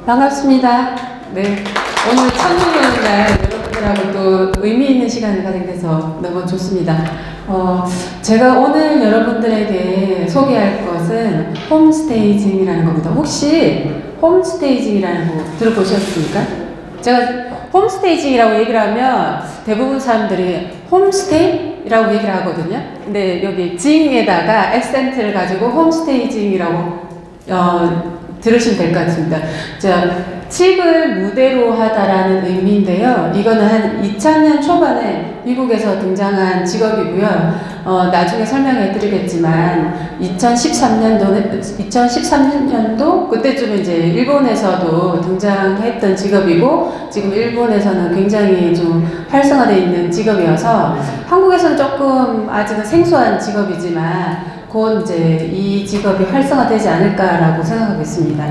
반갑습니다. 네, 오늘 천문오는 날 여러분들하고 또 의미 있는 시간을 가지게 돼서 너무 좋습니다. 제가 오늘 여러분들에게 소개할 것은 홈스테이징이라는 겁니다. 혹시 홈스테이징이라는 거 들어보셨습니까? 제가 홈스테이징이라고 얘기를 하면 대부분 사람들이 홈스테이라고 얘기를 하거든요. 근데 여기 징에다가 액센트를 가지고 홈스테이징이라고 들으시면 될 것 같습니다. 자, 칙을 무대로 하다라는 의미인데요. 이거는 한 2000년 초반에 미국에서 등장한 직업이고요. 나중에 설명해 드리겠지만 2013년도 그때쯤에 이제 일본에서도 등장했던 직업이고 지금 일본에서는 굉장히 좀 활성화되어 있는 직업이어서 한국에서는 조금 아직은 생소한 직업이지만 곧 이제 이 직업이 활성화되지 않을까라고 생각하고 있습니다.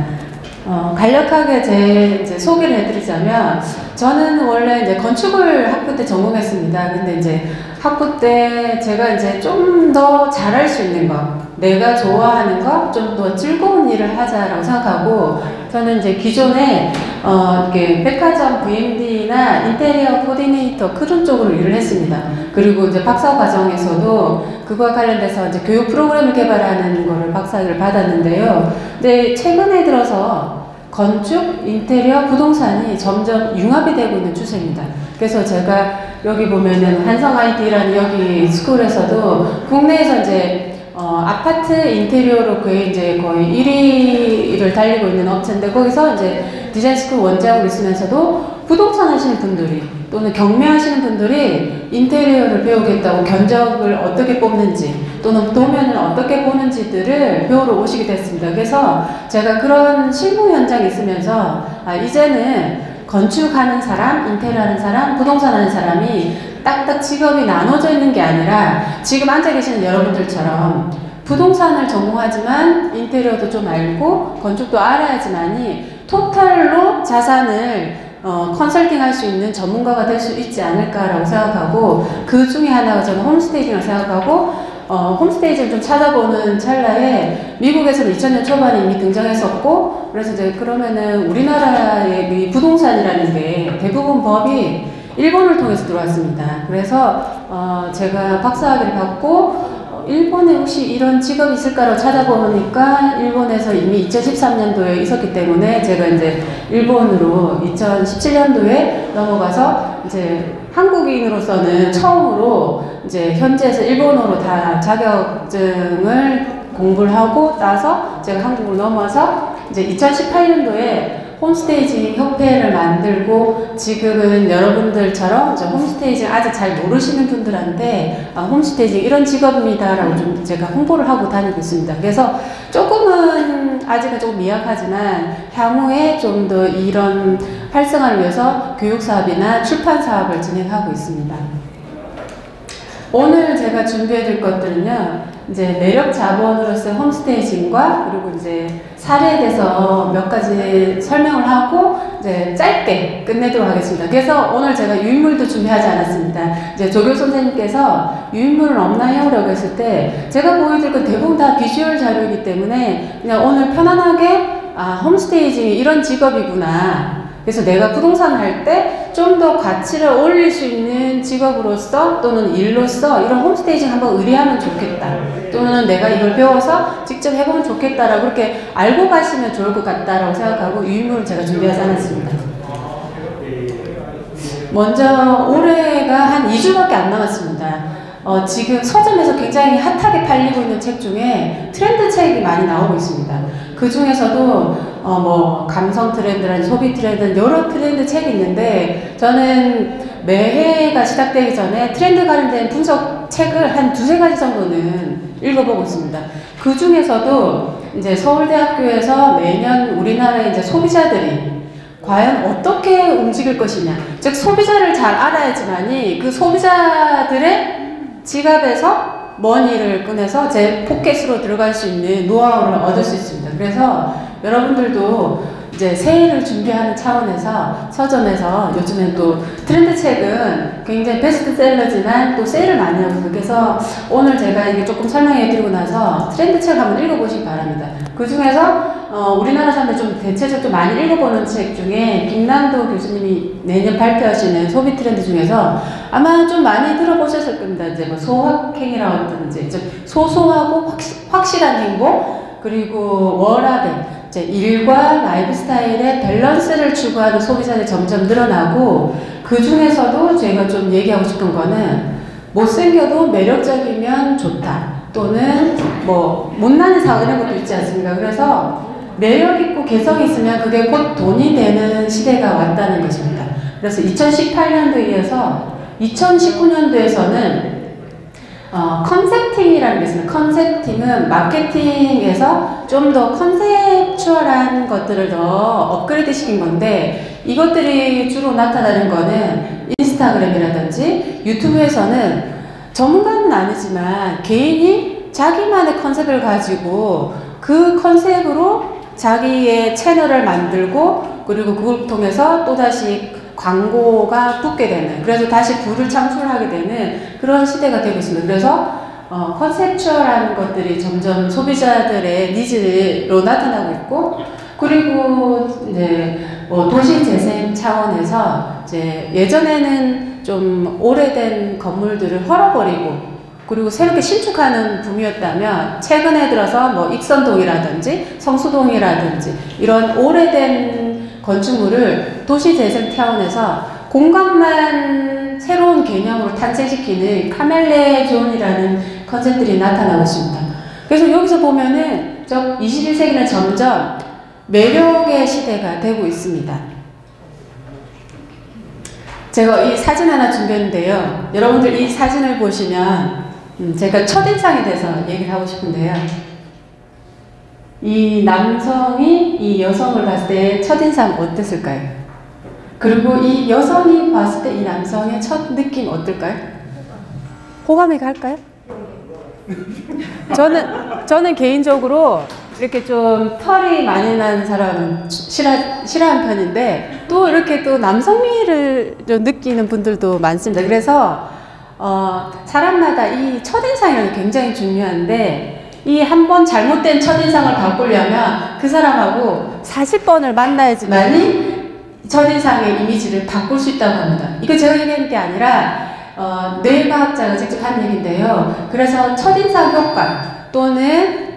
간략하게 이제 소개를 해드리자면, 저는 원래 이제 건축을 학부 때 전공했습니다. 근데 이제 학부 때 제가 이제 좀 더 잘할 수 있는 것, 내가 좋아하는 것, 좀 더 즐거운 일을 하자라고 생각하고, 저는 이제 기존에 이렇게 백화점 VMD나 인테리어 코디네이터 그런 쪽으로 일을 했습니다. 그리고 이제 박사 과정에서도 그거와 관련돼서 이제 교육 프로그램을 개발하는 거를 박사학위를 받았는데요. 근데 최근에 들어서 건축, 인테리어, 부동산이 점점 융합이 되고 있는 추세입니다. 그래서 제가 여기 보면은 한성 IT라는 여기 스쿨에서도 국내에서 이제 아파트 인테리어로 거의 1위를 달리고 있는 업체인데, 거기서 이제 디자인 스쿨 원장으로 있으면서도 부동산 하시는 분들이 또는 경매하시는 분들이 인테리어를 배우겠다고 견적을 어떻게 뽑는지 또는 도면을 어떻게 보는지들을 배우러 오시게 됐습니다. 그래서 제가 그런 실무 현장에 있으면서 이제는 건축하는 사람, 인테리어 하는 사람, 부동산 하는 사람이 딱딱 직업이 나눠져 있는 게 아니라 지금 앉아 계시는 여러분들처럼 부동산을 전공하지만 인테리어도 좀 알고 건축도 알아야지만이 토탈로 자산을 컨설팅 할 수 있는 전문가가 될 수 있지 않을까라고 생각하고, 그 중에 하나가 저는 홈스테이징을 생각하고, 홈스테이징을 좀 찾아보는 찰나에 미국에서는 2000년 초반에 이미 등장했었고, 그래서 이제 그러면은 우리나라의 이 부동산이라는 게 대부분 법이 일본을 통해서 들어왔습니다. 그래서 제가 박사학위를 받고 일본에 혹시 이런 직업이 있을까라고 찾아보니까 일본에서 이미 2013년도에 있었기 때문에 제가 이제 일본으로 2017년도에 넘어가서 이제 한국인으로서는 처음으로 이제 현지에서 일본어로 다 자격증을 공부를 하고 나서 제가 한국으로 넘어와서 이제 2018년도에 홈스테이징 협회를 만들고, 지금은 여러분들처럼 홈스테이징 아직 잘 모르시는 분들한테 홈스테이징 이런 직업입니다 라고 좀 제가 홍보를 하고 다니고 있습니다. 그래서 조금은 아직은 조금 미약하지만 향후에 좀 더 이런 활성화를 위해서 교육 사업이나 출판 사업을 진행하고 있습니다. 오늘 제가 준비해 드릴 것들은요, 이제 매력 자본으로서의 홈스테이징과 그리고 이제 사례에 대해서 몇 가지 설명을 하고 이제 짧게 끝내도록 하겠습니다. 그래서 오늘 제가 유인물도 준비하지 않았습니다. 이제 조교 선생님께서 유인물은 없나요? 라고 했을 때 제가 보여드릴 건 대부분 다 비주얼 자료이기 때문에 그냥 오늘 편안하게 홈스테이징이 이런 직업이구나, 그래서 내가 부동산 할 때 좀 더 가치를 올릴 수 있는 직업으로서 또는 일로서 이런 홈스테이징 한번 의뢰하면 좋겠다, 또는 내가 이걸 배워서 직접 해보면 좋겠다라고 그렇게 알고 가시면 좋을 것 같다라고 생각하고 유인물을 제가 준비하지 않았습니다. 먼저 올해가 한 2주밖에 안 남았습니다. 지금 서점에서 굉장히 핫하게 팔리고 있는 책 중에 트렌드 책이 많이 나오고 있습니다. 그 중에서도 뭐 감성 트렌드라든지 소비 트렌드, 여러 트렌드 책이 있는데, 저는 매해가 시작되기 전에 트렌드 관련된 분석 책을 한 2~3가지 정도는 읽어보고 있습니다. 그 중에서도 이제 서울대학교에서 매년 우리나라의 이제 소비자들이 과연 어떻게 움직일 것이냐, 즉 소비자를 잘 알아야지만이 그 소비자들의 지갑에서 머니를 꺼내서 제 포켓으로 들어갈 수 있는 노하우를 얻을 수 있습니다. 그래서 여러분들도 이제 새해를 준비하는 차원에서 서점에서 요즘엔 또 트렌드 책은 굉장히 베스트셀러지만 또 세일을 많이 하고 그래서 오늘 제가 이게 조금 설명해 드리고 나서 트렌드 책 한번 읽어보시기 바랍니다. 그 중에서 우리나라 사람들 좀 대체적으로 좀 많이 읽어보는 책 중에 김남도 교수님이 내년 발표하시는 소비 트렌드 중에서 아마 좀 많이 들어보셨을 겁니다. 이제 뭐 소확행이라고 하든지 소소하고 확실한 행복 그리고 워라밸 이제 일과 라이프 스타일의 밸런스를 추구하는 소비자들이 점점 늘어나고 그 중에서도 제가 좀 얘기하고 싶은 거는 못생겨도 매력적이면 좋다 또는 뭐 못난이 사 이런 것도 있지 않습니까? 그래서 매력있고 개성이 있으면 그게 곧 돈이 되는 시대가 왔다는 것입니다. 그래서 2018년도에 이어서 2019년도에서는 컨셉팅이라는 게 있습니다. 컨셉팅은 마케팅에서 좀 더 컨셉추얼한 것들을 더 업그레이드 시킨 건데 이것들이 주로 나타나는 거는 인스타그램이라든지 유튜브에서는 전문가는 아니지만 개인이 자기만의 컨셉을 가지고 그 컨셉으로 자기의 채널을 만들고 그리고 그걸 통해서 또다시 광고가 붙게 되는 그래서 다시 부를 창출하게 되는 그런 시대가 되고 있습니다. 그래서 컨셉추얼한 것들이 점점 소비자들의 니즈로 나타나고 있고 그리고 이제 뭐 도시 재생 차원에서 이제 예전에는 좀 오래된 건물들을 헐어버리고 그리고 새롭게 신축하는 붐이었다면 최근에 들어서 뭐 익선동이라든지 성수동이라든지 이런 오래된 건축물을 도시재생 차원에서 공간만 새로운 개념으로 탄생시키는 카멜레존이라는 컨셉들이 나타나고 있습니다. 그래서 여기서 보면은 21세기는 점점 매력의 시대가 되고 있습니다. 제가 이 사진 하나 준비했는데요. 여러분들 이 사진을 보시면 제가 첫인상에 대해서 얘기를 하고 싶은데요. 이 남성이 이 여성을 봤을 때 첫인상 어땠을까요? 그리고 이 여성이 봤을 때 이 남성의 첫 느낌 어떨까요? 호감이 갈까요? 저는 개인적으로 이렇게 좀 털이 많이 난 사람은 싫어하는 편인데 또 이렇게 또 남성미를 좀 느끼는 분들도 많습니다. 그래서 사람마다 이 첫인상이 굉장히 중요한데 이 한 번 잘못된 첫인상을 바꾸려면 그 사람하고 40번을 만나야지만이 첫인상의 이미지를 바꿀 수 있다고 합니다. 이거 제가 얘기하는 게 아니라 뇌과학자가 직접 한 얘기인데요. 그래서 첫인상 효과 또는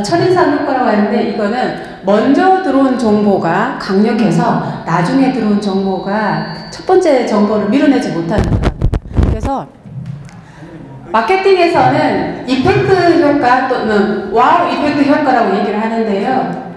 첫인상 효과라고 하는데 이거는 먼저 들어온 정보가 강력해서 나중에 들어온 정보가 첫 번째 정보를 밀어내지 못하는 거예요. 그래서 마케팅에서는 이펙트 효과 또는 와우 이펙트 효과라고 얘기를 하는데요.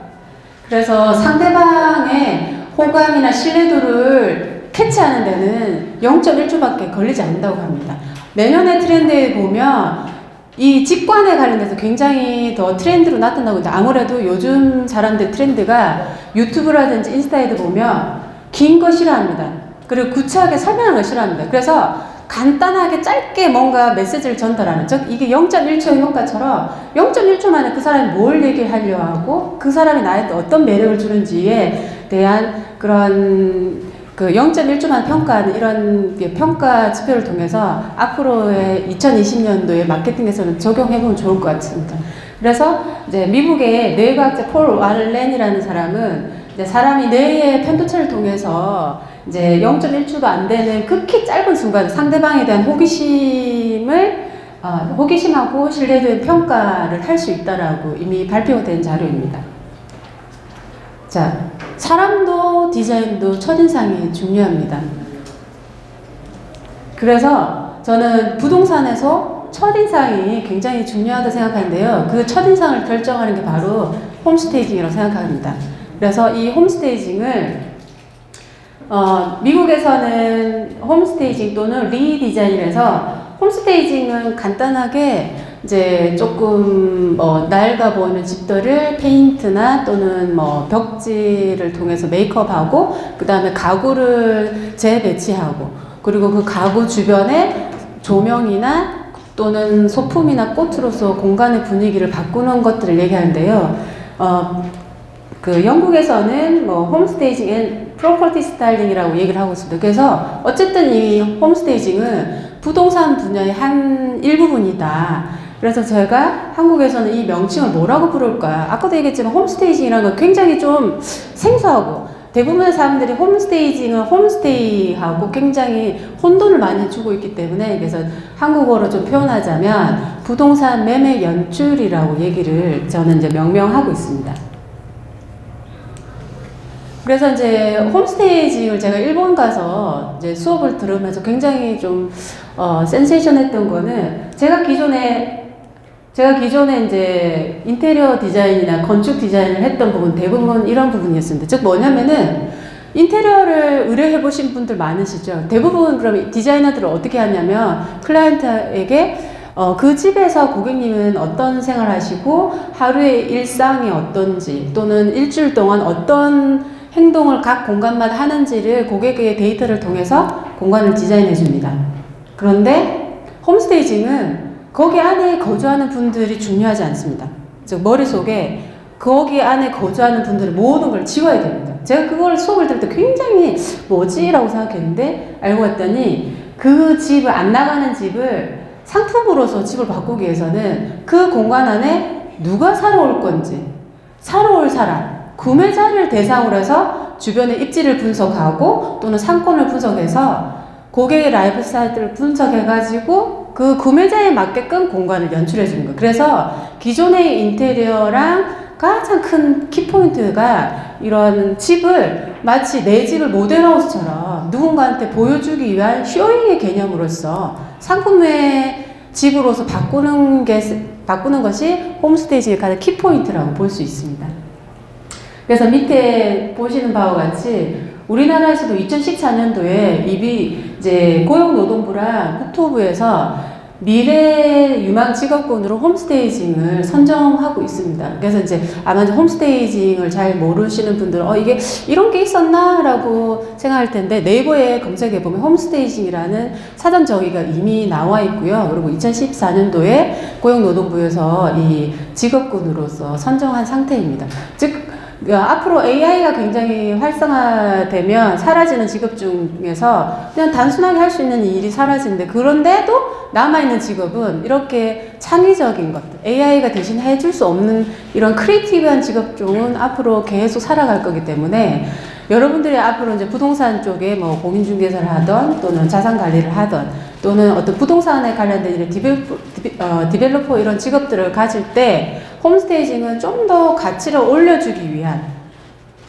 그래서 상대방의 호감이나 신뢰도를 캐치하는 데는 0.1초밖에 걸리지 않는다고 합니다. 내년의 트렌드에 보면 이 직관에 관련해서 굉장히 더 트렌드로 나타나고 있는데 아무래도 요즘 사람들 트렌드가 유튜브라든지 인스타에도 보면 긴 거 싫어합니다. 그리고 구차하게 설명하는 걸 싫어합니다. 그래서 간단하게 짧게 뭔가 메시지를 전달하는 즉 이게 0.1초 효과처럼 0.1초 만에 그 사람이 뭘 얘기를 하려고 하고 그 사람이 나한테 어떤 매력을 주는지에 대한 그런 그 0.1초만 평가하는 이런 평가 지표를 통해서 앞으로의 2020년도에 마케팅에서는 적용해보면 좋을 것 같습니다. 그래서 이제 미국의 뇌과학자 폴 왈렌이라는 사람은 이제 사람이 뇌의 편도체를 통해서 이제 0.1초도 안 되는 극히 짧은 순간 상대방에 대한 호기심하고 신뢰도의 평가를 할 수 있다라고 이미 발표가 된 자료입니다. 자, 사람도 디자인도 첫인상이 중요합니다. 그래서 저는 부동산에서 첫인상이 굉장히 중요하다고 생각하는데요. 그 첫인상을 결정하는 게 바로 홈스테이징이라고 생각합니다. 그래서 이 홈스테이징을 미국에서는 홈스테이징 또는 리디자인이라서 홈스테이징은 간단하게 이제 조금 낡아 보이는 집들을 페인트나 또는 벽지를 통해서 메이크업하고 그 다음에 가구를 재배치하고 그리고 그 가구 주변에 조명이나 또는 소품이나 꽃으로서 공간의 분위기를 바꾸는 것들을 얘기하는데요. 그 영국에서는 뭐 홈스테이징 앤 프로퍼티 스타일링이라고 얘기를 하고 있습니다. 그래서 어쨌든 이 홈스테이징은 부동산 분야의 한 일부분이다. 그래서 제가 한국에서는 이 명칭을 뭐라고 부를까? 아까도 얘기했지만 홈스테이징이라는 건 굉장히 좀 생소하고 대부분의 사람들이 홈스테이징을 홈스테이하고 굉장히 혼돈을 많이 주고 있기 때문에 그래서 한국어로 좀 표현하자면 부동산 매매 연출이라고 얘기를 저는 이제 명명하고 있습니다. 그래서 이제 홈스테이징을 제가 일본 가서 이제 수업을 들으면서 굉장히 좀 센세이션했던 거는 제가 기존에 이제 인테리어 디자인이나 건축 디자인을 했던 부분 대부분 이런 부분이었습니다. 즉 뭐냐면은 인테리어를 의뢰해 보신 분들 많으시죠. 대부분 그럼 디자이너들을 어떻게 하냐면 클라이언트에게 그 집에서 고객님은 어떤 생활 하시고 하루의 일상이 어떤지 또는 일주일 동안 어떤 행동을 각 공간마다 하는지를 고객의 데이터를 통해서 공간을 디자인해 줍니다. 그런데 홈스테이징은 거기 안에 거주하는 분들이 중요하지 않습니다. 즉 머릿속에 거기 안에 거주하는 분들의 모든 걸 지워야 됩니다. 제가 그걸 수업을 들을 때 굉장히 뭐지? 라고 생각했는데 알고 봤더니 그 집을 안 나가는 집을 상품으로서 집을 바꾸기 위해서는 그 공간 안에 누가 사러 올 건지 사러 올 사람 구매자를 대상으로 해서 주변의 입지를 분석하고 또는 상권을 분석해서 고객의 라이프 스타일을 분석해가지고 그 구매자에 맞게끔 공간을 연출해 주는 거예요. 그래서 기존의 인테리어랑 가장 큰 키포인트가 이런 집을 마치 내 집을 모델하우스처럼 누군가한테 보여주기 위한 쇼잉의 개념으로서 상품의 집으로서 바꾸는 것이 홈스테이지의 가장 키포인트라고 볼 수 있습니다. 그래서 밑에 보시는 바와 같이 우리나라에서도 2014년도에 이제 고용노동부랑 국토부에서 미래 유망 직업군으로 홈스테이징을 선정하고 있습니다. 그래서 이제 아마 홈스테이징을 잘 모르시는 분들은 이게 이런 게 있었나? 라고 생각할 텐데 네이버에 검색해 보면 홈스테이징이라는 사전 정의가 이미 나와 있고요. 그리고 2014년도에 고용노동부에서 이 직업군으로서 선정한 상태입니다. 즉 앞으로 AI가 굉장히 활성화되면 사라지는 직업 중에서 그냥 단순하게 할 수 있는 일이 사라지는데 그런데도 남아있는 직업은 이렇게 창의적인 것들 AI가 대신 해줄 수 없는 이런 크리에이티브한 직업종은 앞으로 계속 살아갈 거기 때문에 여러분들이 앞으로 이제 부동산 쪽에 뭐 공인중개사를 하던 또는 자산관리를 하던 또는 어떤 부동산에 관련된 이런 디벨로퍼 이런 직업들을 가질 때 홈스테이징은 좀 더 가치를 올려주기 위한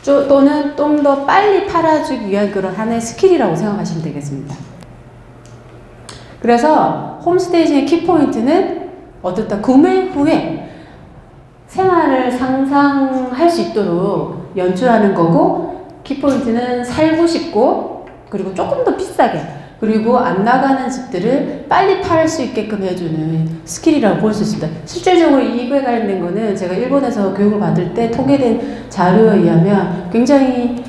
또는 좀 더 빨리 팔아주기 위한 그런 하나의 스킬이라고 생각하시면 되겠습니다. 그래서 홈스테이징의 키포인트는 어떻다 구매 후에 생활을 상상할 수 있도록 연출하는 거고 키포인트는 살고 싶고 그리고 조금 더 비싸게 그리고 안 나가는 집들을 빨리 팔 수 있게끔 해주는 스킬이라고 볼 수 있습니다. 실질적으로 이거에 관련된 거는 제가 일본에서 교육을 받을 때 통계된 자료에 의하면 굉장히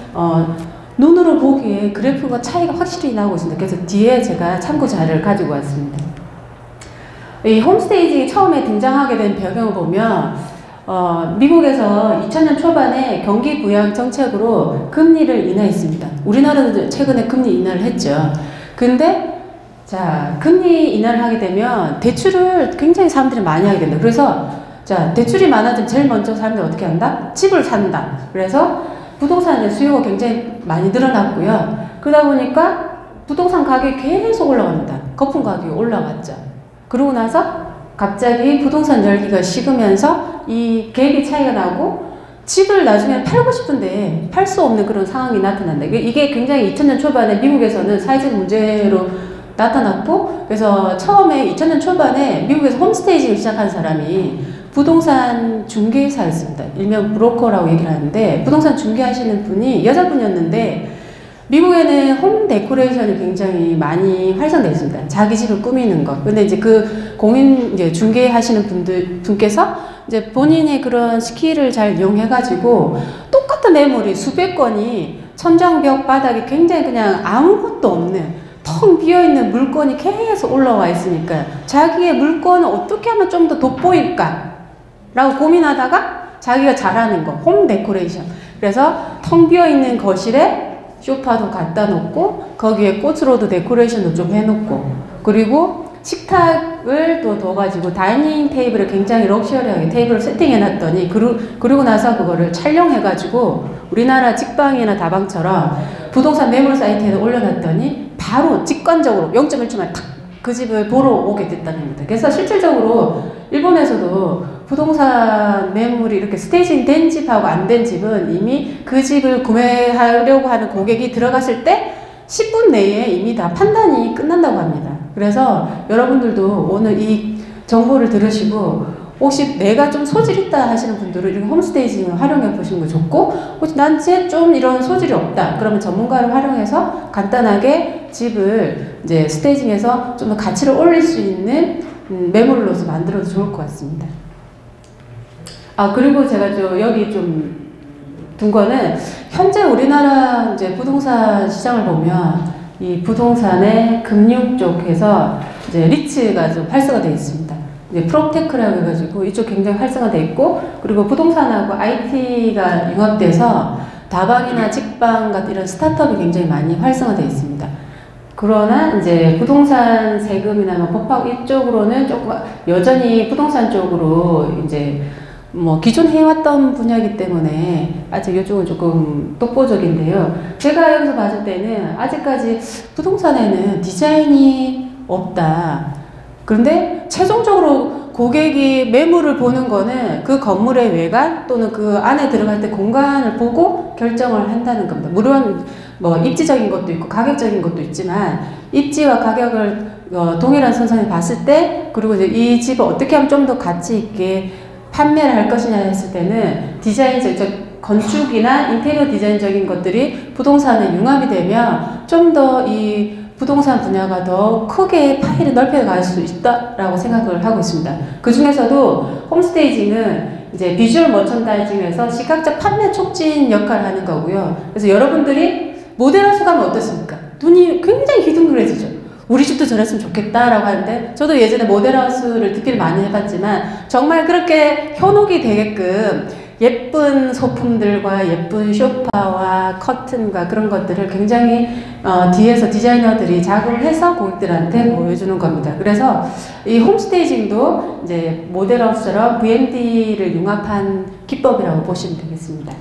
눈으로 보기에 그래프가 차이가 확실히 나오고 있습니다. 그래서 뒤에 제가 참고 자료를 가지고 왔습니다. 이 홈스테이징이 처음에 등장하게 된 배경을 보면 미국에서 2000년 초반에 경기 부양 정책으로 금리를 인하했습니다. 우리나라도 최근에 금리 인하를 했죠. 근데 자 금리 인하를 하게 되면 대출을 굉장히 사람들이 많이 하게 된다. 그래서 자 대출이 많아지면 제일 먼저 사람들이 어떻게 한다? 집을 산다. 그래서 부동산의 수요가 굉장히 많이 늘어났고요. 그러다 보니까 부동산 가격이 계속 올라갑니다. 거품 가격이 올라갔죠. 그러고 나서 갑자기 부동산 열기가 식으면서 이 갭이 차이가 나고 집을 나중에 팔고 싶은데 팔 수 없는 그런 상황이 나타난다. 이게 굉장히 2000년 초반에 미국에서는 사회적 문제로 나타났고 그래서 처음에 2000년 초반에 미국에서 홈스테이징을 시작한 사람이 부동산 중개사였습니다. 일명 브로커라고 얘기를 하는데 부동산 중개하시는 분이 여자분이었는데 미국에는 홈 데코레이션이 굉장히 많이 활성되어 있습니다. 자기 집을 꾸미는 것. 근데 이제 그 이제 중개하시는 분께서 이제 본인의 그런 스킬을 잘 이용해가지고 똑같은 매물이 수백 건이 천장벽 바닥에 굉장히 그냥 아무것도 없는 텅 비어있는 물건이 계속 올라와 있으니까 자기의 물건을 어떻게 하면 좀 더 돋보일까? 라고 고민하다가 자기가 잘하는 거, 홈 데코레이션. 그래서 텅 비어 있는 거실에 소파도 갖다 놓고 거기에 꽃으로도 데코레이션도 좀 해놓고, 그리고 식탁을 또 둬가지고 다이닝 테이블을 굉장히 럭셔리하게 테이블을 세팅해놨더니, 그러고 나서 그거를 촬영해가지고 우리나라 직방이나 다방처럼 부동산 매물 사이트에 올려놨더니 바로 직관적으로 0.1초만 탁 그 집을 보러 오게 됐다는 겁니다. 그래서 실질적으로 일본에서도 부동산 매물이 이렇게 스테이징 된 집하고 안 된 집은 이미 그 집을 구매하려고 하는 고객이 들어갔을 때 10분 내에 이미 다 판단이 끝난다고 합니다. 그래서 여러분들도 오늘 이 정보를 들으시고 혹시 내가 좀 소질 있다 하시는 분들은 이런 홈스테이징을 활용해 보시는 거 좋고, 혹시 난 좀 이런 소질이 없다 그러면 전문가를 활용해서 간단하게 집을 이제 스테이징해서 좀 더 가치를 올릴 수 있는 매물로서 만들어도 좋을 것 같습니다. 아, 그리고 제가 여기 좀 둔 거는 현재 우리나라 이제 부동산 시장을 보면 이 부동산의 금융 쪽에서 이제 리츠가 좀 활성화되어 있습니다. 이제 프롭테크라고 해가지고 이쪽 굉장히 활성화되어 있고, 그리고 부동산하고 IT가 융합돼서 다방이나 직방 같은 이런 스타트업이 굉장히 많이 활성화되어 있습니다. 그러나 이제 부동산 세금이나 뭐 법학 이쪽으로는 조금 여전히 부동산 쪽으로 이제 뭐 기존 해왔던 분야이기 때문에 아직 이쪽은 조금 독보적인데요. 제가 여기서 봤을 때는 아직까지 부동산에는 디자인이 없다. 그런데 최종적으로 고객이 매물을 보는 거는 그 건물의 외관 또는 그 안에 들어갈 때 공간을 보고 결정을 한다는 겁니다. 물론 뭐 입지적인 것도 있고 가격적인 것도 있지만, 입지와 가격을 동일한 선상에 봤을 때, 그리고 이제 이 집을 어떻게 하면 좀 더 가치 있게 판매를 할 것이냐 했을 때는 디자인적, 건축이나 인테리어 디자인적인 것들이 부동산에 융합이 되면 좀 더 이 부동산 분야가 더 크게 파일을 넓혀갈 수 있다라고 생각을 하고 있습니다. 그 중에서도 홈스테이징은 이제 비주얼 머천다이징에서 시각적 판매 촉진 역할을 하는 거고요. 그래서 여러분들이 모델하우스 가면 어떻습니까? 눈이 굉장히 휘둥그레지죠. 우리 집도 저랬으면 좋겠다라고 하는데, 저도 예전에 모델하우스를 듣기를 많이 해봤지만 정말 그렇게 현혹이 되게끔 예쁜 소품들과 예쁜 소파와 커튼과 그런 것들을 굉장히 뒤에서 디자이너들이 작업을 해서 고객들한테 보여주는 겁니다. 그래서 이 홈스테이징도 이제 모델하우스처럼 V&D를 융합한 기법이라고 보시면 되겠습니다.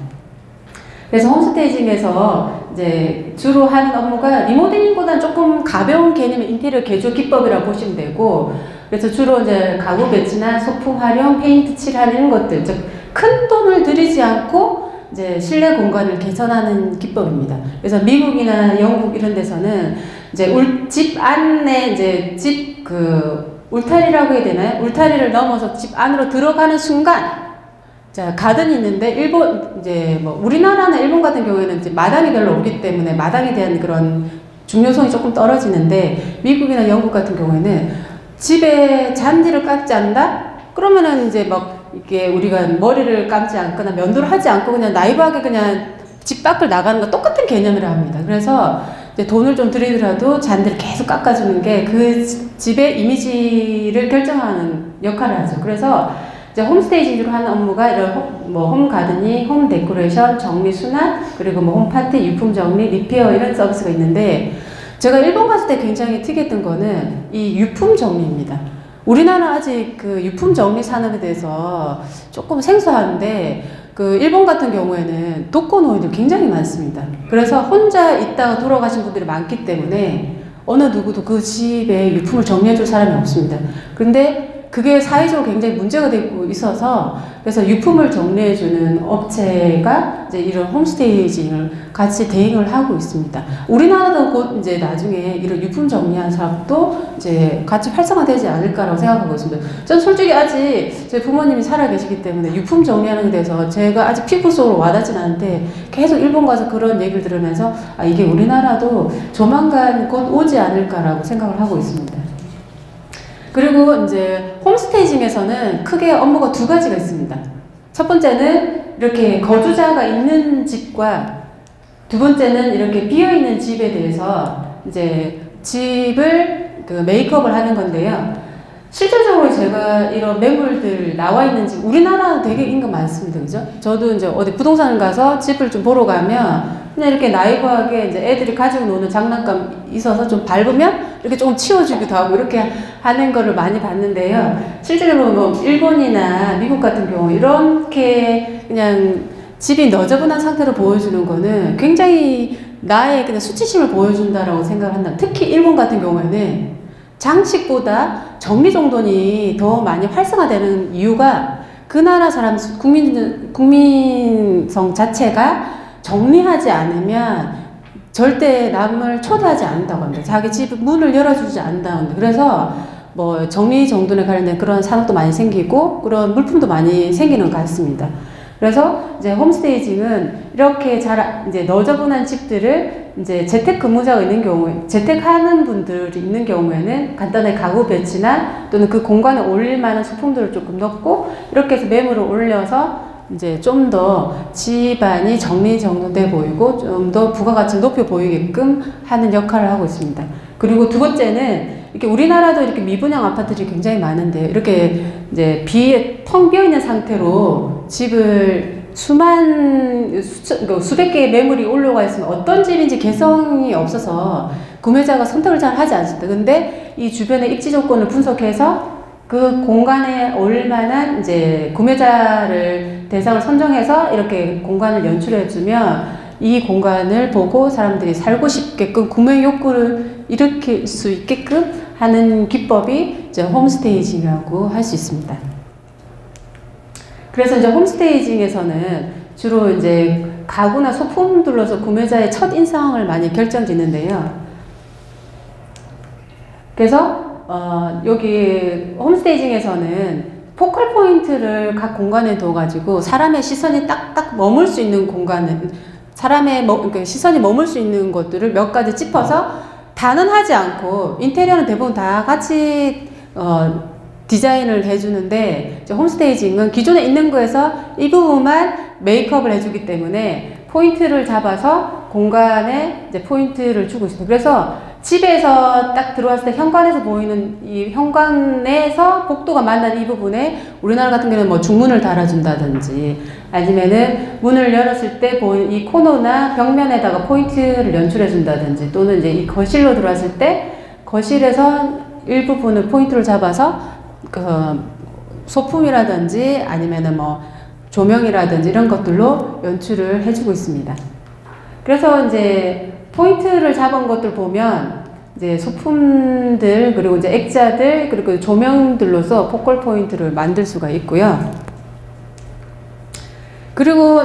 그래서 홈스테이징에서 이제 주로 하는 업무가 리모델링보다는 조금 가벼운 개념의 인테리어 개조 기법이라고 보시면 되고, 그래서 주로 이제 가구 배치나 소품 활용, 페인트 칠하는 이런 것들, 즉 큰 돈을 들이지 않고 이제 실내 공간을 개선하는 기법입니다. 그래서 미국이나 영국 이런 데서는 이제 집 안에 이제 집 울타리라고 해야 되나요? 울타리를 넘어서 집 안으로 들어가는 순간, 자, 가든이 있는데, 이제 뭐 우리나라나 일본 같은 경우에는 이제 마당이 별로 없기 때문에 마당에 대한 그런 중요성이 조금 떨어지는데, 미국이나 영국 같은 경우에는 집에 잔디를 깎지 않는다? 그러면은 이제 막 이게 우리가 머리를 감지 않거나 면도를 하지 않고 그냥 나이브하게 그냥 집 밖을 나가는 거 똑같은 개념이라 합니다. 그래서 이제 돈을 좀 들이더라도 잔디를 계속 깎아주는 게 그 집의 이미지를 결정하는 역할을 하죠. 그래서 이제 홈스테이징으로 하는 업무가 이런 홈 가드닝, 홈 데코레이션, 정리 수납, 그리고 뭐 홈 파티, 유품 정리, 리페어 이런 서비스가 있는데, 제가 일본 갔을 때 굉장히 특이했던 거는 이 유품 정리입니다. 우리나라 아직 그 유품 정리 산업에 대해서 조금 생소한데, 그 일본 같은 경우에는 독거노인들 굉장히 많습니다. 그래서 혼자 있다가 돌아가신 분들이 많기 때문에 어느 누구도 그 집에 유품을 정리해 줄 사람이 없습니다. 그런데 그게 사회적으로 굉장히 문제가 되고 있어서, 그래서 유품을 정리해주는 업체가 이제 이런 홈스테이징을 같이 대행을 하고 있습니다. 우리나라도 곧 이제 나중에 이런 유품 정리하는 사업도 이제 같이 활성화되지 않을까라고 생각하고 있습니다. 전 솔직히 아직 제 부모님이 살아 계시기 때문에 유품 정리하는 데 대해서 제가 아직 피부 속으로 와닿진 않는데, 계속 일본 가서 그런 얘기를 들으면서 아, 이게 우리나라도 조만간 곧 오지 않을까라고 생각을 하고 있습니다. 그리고 이제 홈스테이징에서는 크게 업무가 두 가지가 있습니다. 첫 번째는 이렇게 거주자가 있는 집과, 두 번째는 이렇게 비어있는 집에 대해서 이제 집을 메이크업을 하는 건데요. 실질적으로 제가 이런 매물들 나와 있는 집, 우리나라는 되게 인구 많습니다. 그죠? 저도 이제 어디 부동산을 가서 집을 좀 보러 가면 그냥 이렇게 나이브하게 이제 애들이 가지고 노는 장난감 있어서 좀 밟으면 이렇게 조금 치워주기도 하고 이렇게 하는 거를 많이 봤는데요. 실제로 뭐 일본이나 미국 같은 경우 이렇게 그냥 집이 너저분한 상태로 보여주는 거는 굉장히 나의 그냥 수치심을 보여준다라고 생각을 한다. 특히 일본 같은 경우에는 장식보다 정리정돈이 더 많이 활성화되는 이유가 그 나라 사람 국민성 자체가 정리하지 않으면 절대 남을 초대하지 않는다고 합니다. 자기 집 문을 열어주지 않는다고 합니다. 그래서 뭐 정리정돈에 관련된 그런 산업도 많이 생기고 그런 물품도 많이 생기는 것 같습니다. 그래서 이제 홈스테이징은 이렇게 이제 너저분한 집들을 이제 재택근무자가 있는 경우에, 재택하는 분들이 있는 경우에는 간단하게 가구 배치나 또는 그 공간에 올릴 만한 소품들을 조금 넣고 이렇게 해서 매물을 올려서 이제 좀 더 집안이 정리정돈돼 보이고 좀 더 부가가치를 높여 보이게끔 하는 역할을 하고 있습니다. 그리고 두 번째는 이렇게 우리나라도 이렇게 미분양 아파트들이 굉장히 많은데 이렇게 이제 텅 비어 있는 상태로 집을 수백 개의 매물이 올라가 있으면 어떤 집인지 개성이 없어서 구매자가 선택을 잘 하지 않습니다. 근데 이 주변의 입지 조건을 분석해서 그 공간에 올만한 이제 구매자를 대상을 선정해서 이렇게 공간을 연출해주면 이 공간을 보고 사람들이 살고 싶게끔 구매 욕구를 일으킬 수 있게끔 하는 기법이 이제 홈스테이징이라고 할 수 있습니다. 그래서 이제 홈스테이징에서는 주로 이제 가구나 소품들로서 구매자의 첫 인상을 많이 결정짓는데요. 그래서 여기 홈스테이징에서는 포컬 포인트를 각 공간에 둬가지고 사람의 시선이 딱딱 머물 수 있는 공간을 사람의 시선이 머물 수 있는 것들을 몇 가지 짚어서 단언하지 않고 인테리어는 대부분 다 같이 디자인을 해주는데 홈스테이징은 기존에 있는 거에서 이 부분만 메이크업을 해주기 때문에 포인트를 잡아서 공간에 이제 포인트를 주고 있습니다. 그래서 집에서 딱 들어왔을 때 현관에서 보이는 이 현관에서 복도가 만나는 이 부분에 우리나라 같은 경우는 뭐 중문을 달아준다든지 아니면은 문을 열었을 때 보이는 이 코너나 벽면에다가 포인트를 연출해 준다든지 또는 이제 이 거실로 들어왔을 때 거실에서 일부분을 포인트를 잡아서 그 소품이라든지 아니면은 뭐 조명이라든지 이런 것들로 연출을 해주고 있습니다. 그래서 이제 포인트를 잡은 것들 보면 이제 소품들 그리고 이제 액자들 그리고 조명들로서 포컬 포인트를 만들 수가 있고요. 그리고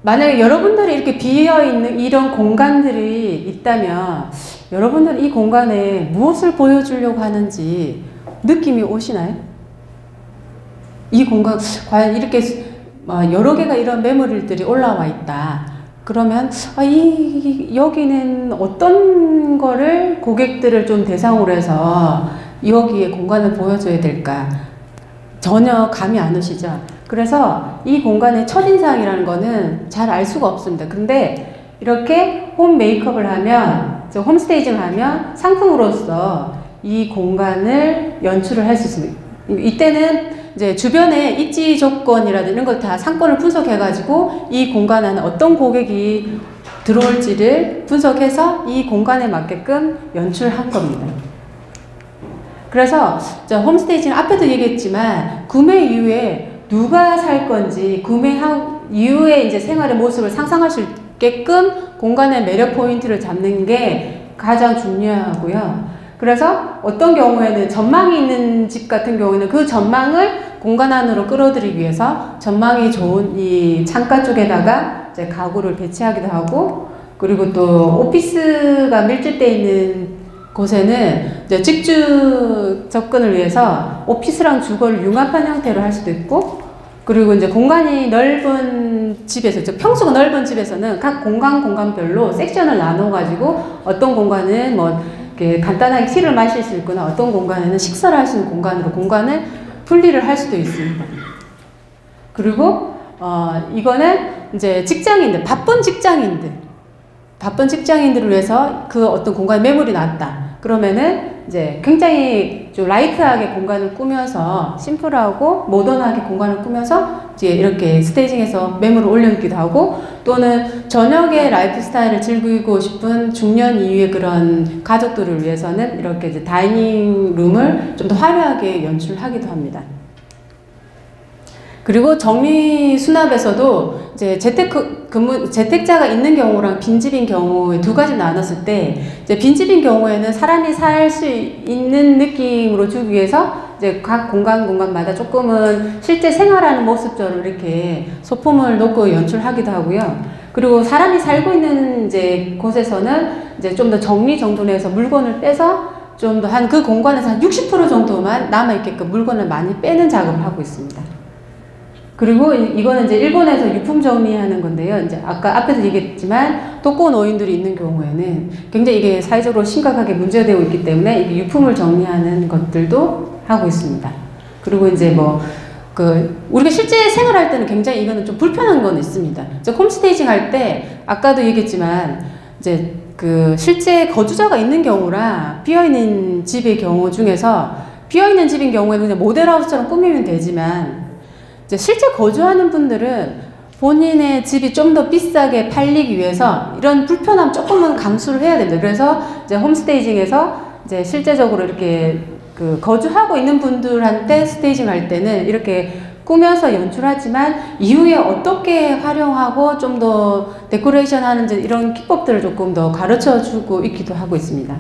만약에 여러분들이 이렇게 비어있는 이런 공간들이 있다면 여러분들은 이 공간에 무엇을 보여주려고 하는지 느낌이 오시나요? 이 공간 과연 이렇게 여러 개가 이런 매물들이 올라와 있다. 그러면 여기는 어떤 거를 고객들을 좀 대상으로 해서 여기에 공간을 보여줘야 될까? 전혀 감이 안 오시죠? 그래서 이 공간의 첫인상이라는 거는 잘 알 수가 없습니다. 근데 이렇게 홈 메이크업을 하면, 홈스테이징을 하면 상품으로서 이 공간을 연출을 할 수 있습니다. 이때는 이제 주변의 입지 조건이라든지 이런 걸 다 상권을 분석해가지고 이 공간 안에 어떤 고객이 들어올지를 분석해서 이 공간에 맞게끔 연출한 겁니다. 그래서 홈스테이징 앞에도 얘기했지만 구매 이후에 누가 살 건지 구매한 이후에 이제 생활의 모습을 상상할 수 있게끔 공간의 매력 포인트를 잡는 게 가장 중요하고요. 그래서 어떤 경우에는 전망이 있는 집 같은 경우에는 그 전망을 공간 안으로 끌어들이기 위해서 전망이 좋은 이 창가 쪽에다가 이제 가구를 배치하기도 하고 그리고 또 오피스가 밀집되어 있는 곳에는 이제 직주 접근을 위해서 오피스랑 주거를 융합한 형태로 할 수도 있고 그리고 이제 공간이 넓은 집에서, 평수가 넓은 집에서는 각 공간별로 섹션을 나눠가지고 어떤 공간은 뭐 이렇게 간단하게 티를 마실 수 있거나 어떤 공간에는 식사를 할 수 있는 공간으로 공간을 분리를 할 수도 있습니다. 그리고 이거는 이제 바쁜 직장인들을 위해서 그 어떤 공간에 매물이 났다. 그러면은 이제 굉장히 좀 라이트하게 공간을 꾸며서 심플하고 모던하게 공간을 꾸며서 이제 이렇게 스테이징에서 매물을 올려놓기도 하고, 또는 저녁에 라이프 스타일을 즐기고 싶은 중년 이후의 그런 가족들을 위해서는 이렇게 이제 다이닝 룸을 좀 더 화려하게 연출하기도 합니다. 그리고 정리 수납에서도 이제 재택자가 있는 경우랑 빈집인 경우에 두 가지 나눴을 때, 이제 빈집인 경우에는 사람이 살 수 있는 느낌으로 주기 위해서 이제 각 공간마다 조금은 실제 생활하는 모습처럼 이렇게 소품을 놓고 연출하기도 하고요. 그리고 사람이 살고 있는 이제 곳에서는 이제 좀 더 정리정돈해서 물건을 빼서 좀 더 한 그 공간에서 한 60% 정도만 남아있게끔 물건을 많이 빼는 작업을 하고 있습니다. 그리고 이거는 이제 일본에서 유품 정리하는 건데요. 이제 아까 앞에서 얘기했지만 독거노인들이 있는 경우에는 굉장히 이게 사회적으로 심각하게 문제가 되고 있기 때문에 이게 유품을 정리하는 것들도 하고 있습니다. 그리고 이제 뭐 우리가 실제 생활할 때는 굉장히 이거는 좀 불편한 건 있습니다. 홈스테이징 할 때 아까도 얘기했지만 이제 실제 거주자가 있는 경우랑 비어있는 집의 경우 중에서, 비어있는 집인 경우에는 그냥 모델하우스처럼 꾸미면 되지만 이제 실제 거주하는 분들은 본인의 집이 좀 더 비싸게 팔리기 위해서 이런 불편함 조금은 감수를 해야 됩니다. 그래서 이제 홈스테이징에서 이제 실제적으로 이렇게 거주하고 있는 분들한테 스테이징 할 때는 이렇게 꾸며서 연출하지만 이후에 어떻게 활용하고 좀 더 데코레이션 하는지 이런 기법들을 조금 더 가르쳐 주고 있기도 하고 있습니다.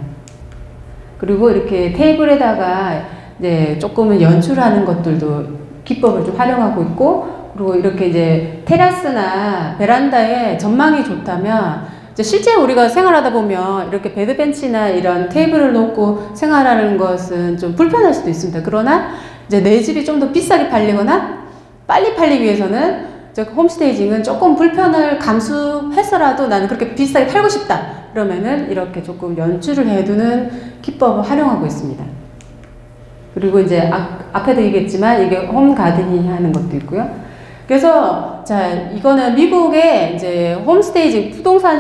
그리고 이렇게 테이블에다가 이제 조금은 연출하는 것들도 기법을 좀 활용하고 있고, 그리고 이렇게 이제 테라스나 베란다에 전망이 좋다면 이제 실제 우리가 생활하다 보면 이렇게 베드벤치나 이런 테이블을 놓고 생활하는 것은 좀 불편할 수도 있습니다. 그러나 이제 내 집이 좀 더 비싸게 팔리거나 빨리 팔리기 위해서는 홈스테이징은 조금 불편을 감수해서라도 나는 그렇게 비싸게 팔고 싶다 그러면은 이렇게 조금 연출을 해두는 기법을 활용하고 있습니다. 그리고 이제 앞에도 얘기했지만 이게 홈 가드닝 하는 것도 있고요. 그래서 자, 이거는 미국의 이제 홈스테이징 부동산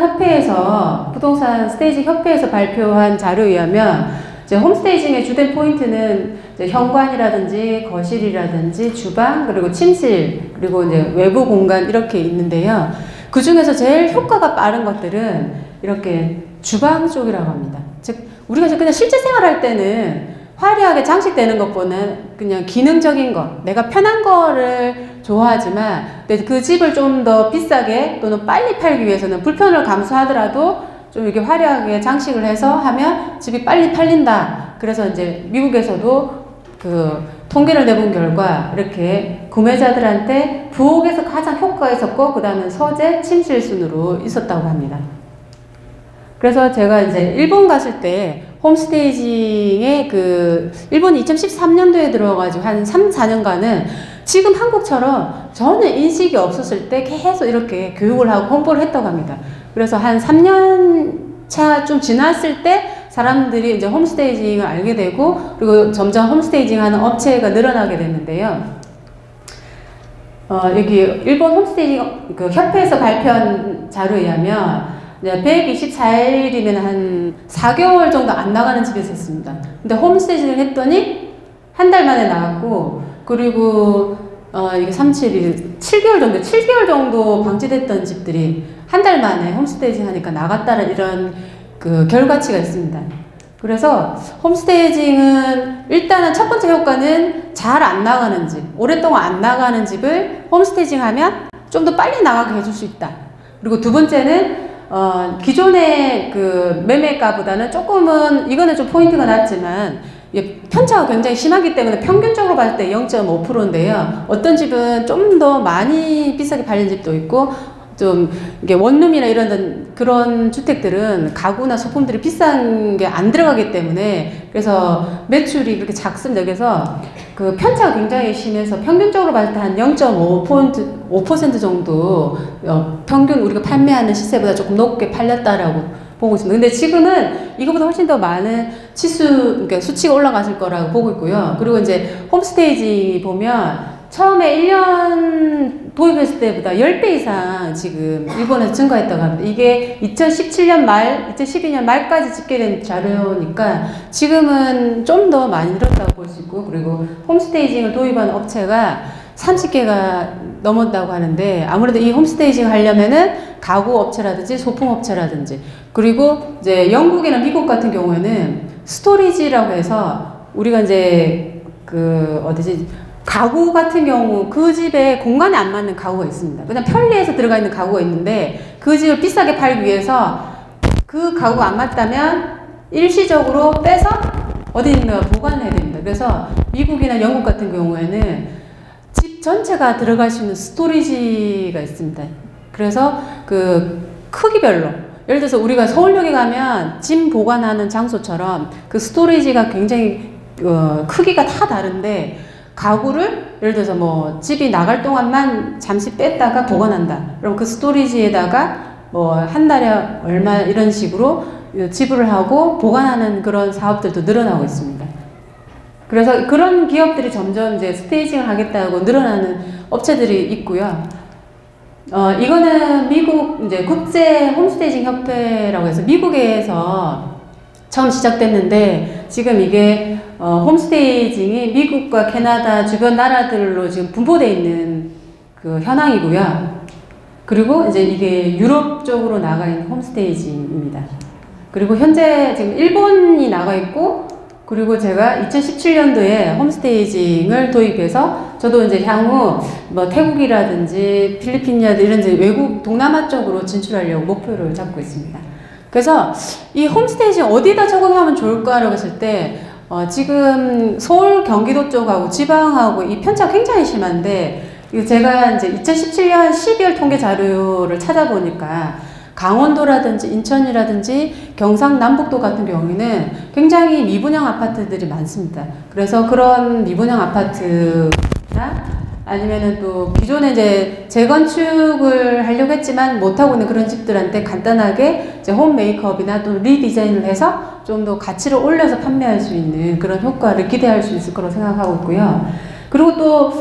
스테이징 협회에서 발표한 자료에 의하면 이제 홈스테이징의 주된 포인트는 이제 현관이라든지 거실이라든지 주방, 그리고 침실, 그리고 이제 외부 공간 이렇게 있는데요. 그 중에서 제일 효과가 빠른 것들은 이렇게 주방 쪽이라고 합니다. 즉 우리가 그냥 실제 생활할 때는 화려하게 장식되는 것보다는 그냥 기능적인 것, 내가 편한 거를 좋아하지만 그 집을 좀 더 비싸게 또는 빨리 팔기 위해서는 불편을 감수하더라도 좀 이렇게 화려하게 장식을 해서 하면 집이 빨리 팔린다. 그래서 이제 미국에서도 통계를 내본 결과 이렇게 구매자들한테 부엌에서 가장 효과가 있었고, 그 다음은 서재, 침실 순으로 있었다고 합니다. 그래서 제가 이제 일본 갔을 때 홈스테이징에 일본이 2013년도에 들어가지고 한 3, 4년간은 지금 한국처럼 전혀 인식이 없었을 때 계속 이렇게 교육을 하고 홍보를 했다고 합니다. 그래서 한 3년 차 좀 지났을 때 사람들이 이제 홈스테이징을 알게 되고, 그리고 점점 홈스테이징 하는 업체가 늘어나게 됐는데요. 여기 일본 홈스테이징 협회에서 발표한 자료에 의하면 124일이면 한 4개월 정도 안 나가는 집에서 했습니다. 근데 홈스테이징을 했더니 한 달 만에 나갔고, 그리고 이게 7개월 정도 방치됐던 집들이 한 달 만에 홈스테이징 하니까 나갔다는 이런 결과치가 있습니다. 그래서 홈스테이징은 일단은 첫 번째 효과는 잘 안 나가는 집, 오랫동안 안 나가는 집을 홈스테이징 하면 좀 더 빨리 나가게 해줄 수 있다. 그리고 두 번째는 기존의 매매가보다는 조금은, 이거는 좀 포인트가 낮지만 편차가 굉장히 심하기 때문에 평균적으로 봤을 때 0.5%인데요. 어떤 집은 좀 더 많이 비싸게 팔린 집도 있고, 좀 이게 원룸이나 이런 그런 주택들은 가구나 소품들이 비싼 게 안 들어가기 때문에 그래서 매출이 그렇게 작습니다. 그래서 편차가 굉장히 심해서 평균적으로 봤을 때 한 0.5% 정도 평균 우리가 판매하는 시세보다 조금 높게 팔렸다라고 보고 있습니다. 근데 지금은 이거보다 훨씬 더 많은 그러니까 수치가 올라갔을 거라고 보고 있고요. 그리고 이제 홈스테이지 보면 처음에 1년 도입했을 때보다 10배 이상 지금 일본에서 증가했다고 합니다. 이게 2017년 말, 2012년 말까지 집계된 자료니까 지금은 좀 더 많이 늘었다고 볼 수 있고, 그리고 홈스테이징을 도입한 업체가 30개가 넘었다고 하는데, 아무래도 이 홈스테이징 하려면은 가구 업체라든지 소품 업체라든지, 그리고 이제 영국이나 미국 같은 경우에는 스토리지라고 해서 우리가 이제 가구 같은 경우 그 집에 공간에 안 맞는 가구가 있습니다. 그냥 편리해서 들어가 있는 가구가 있는데 그 집을 비싸게 팔기 위해서 그 가구가 안 맞다면 일시적으로 빼서 어디인가 보관해야 됩니다. 그래서 미국이나 영국 같은 경우에는 집 전체가 들어갈 수 있는 스토리지가 있습니다. 그래서 그 크기별로, 예를 들어서 우리가 서울역에 가면 짐 보관하는 장소처럼 그 스토리지가 굉장히 크기가 다 다른데, 가구를 예를 들어서 뭐 집이 나갈 동안만 잠시 뺐다가 보관한다. 그럼 그 스토리지에다가 뭐 한 달에 얼마 이런 식으로 지불을 하고 보관하는 그런 사업들도 늘어나고 있습니다. 그래서 그런 기업들이 점점 이제 스테이징을 하겠다고 늘어나는 업체들이 있고요. 이거는 미국 이제 국제 홈스테이징 협회라고 해서 미국에서 처음 시작됐는데, 지금 이게 홈스테이징이 미국과 캐나다 주변 나라들로 지금 분포되어 있는 그 현황이고요. 그리고 이제 이게 유럽 쪽으로 나가 있는 홈스테이징입니다. 그리고 현재 지금 일본이 나가 있고, 그리고 제가 2017년도에 홈스테이징을 도입해서 저도 이제 향후 뭐 태국이라든지 필리핀이라든지 이런 이제 외국 동남아 쪽으로 진출하려고 목표를 잡고 있습니다. 그래서 이 홈스테이징 어디다 적용하면 좋을까라고 했을 때 지금 서울 경기도 쪽하고 지방하고 이 편차가 굉장히 심한데, 제가 이제 2017년 12월 통계 자료를 찾아보니까 강원도라든지 인천이라든지 경상남북도 같은 경우에는 굉장히 미분양 아파트들이 많습니다. 그래서 그런 미분양 아파트나 아니면은 또 기존에 이제 재건축을 하려고 했지만 못하고 있는 그런 집들한테 간단하게 이제 홈 메이크업이나 또 리디자인을 해서 좀 더 가치를 올려서 판매할 수 있는 그런 효과를 기대할 수 있을 거라고 생각하고 있고요. 그리고 또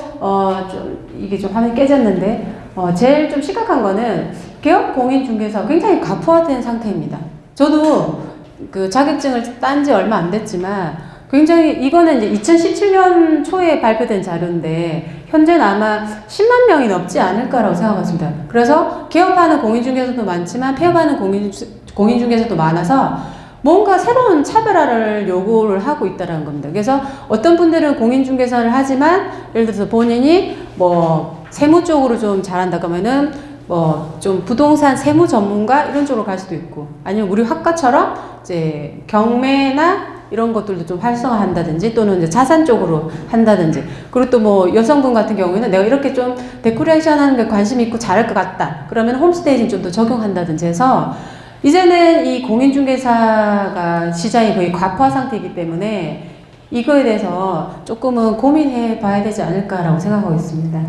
좀 이게 좀 화면이 깨졌는데 제일 좀 심각한 거는 개업 공인중개사 굉장히 가부화된 상태입니다. 저도 그 자격증을 딴 지 얼마 안 됐지만 굉장히, 이거는 이제 2017년 초에 발표된 자료인데 현재는 아마 10만 명이 넘지 않을까라고 생각했습니다. 그래서 개업하는 공인중개사도 많지만 폐업하는 공인중개사도 많아서 뭔가 새로운 차별화를 요구를 하고 있다는 겁니다. 그래서 어떤 분들은 공인중개사를 하지만 예를 들어서 본인이 뭐 세무 쪽으로 좀 잘한다 그러면은 뭐 좀 부동산 세무 전문가 이런 쪽으로 갈 수도 있고, 아니면 우리 학과처럼 이제 경매나 이런 것들도 좀 활성화한다든지, 또는 이제 자산 쪽으로 한다든지, 그리고 또 뭐 여성분 같은 경우에는 내가 이렇게 좀 데코레이션 하는 게 관심이 있고 잘할 것 같다 그러면 홈스테이징 좀 더 적용한다든지 해서 이제는 이 공인중개사가 시장이 거의 과부하 상태이기 때문에 이거에 대해서 조금은 고민해 봐야 되지 않을까라고 생각하고 있습니다.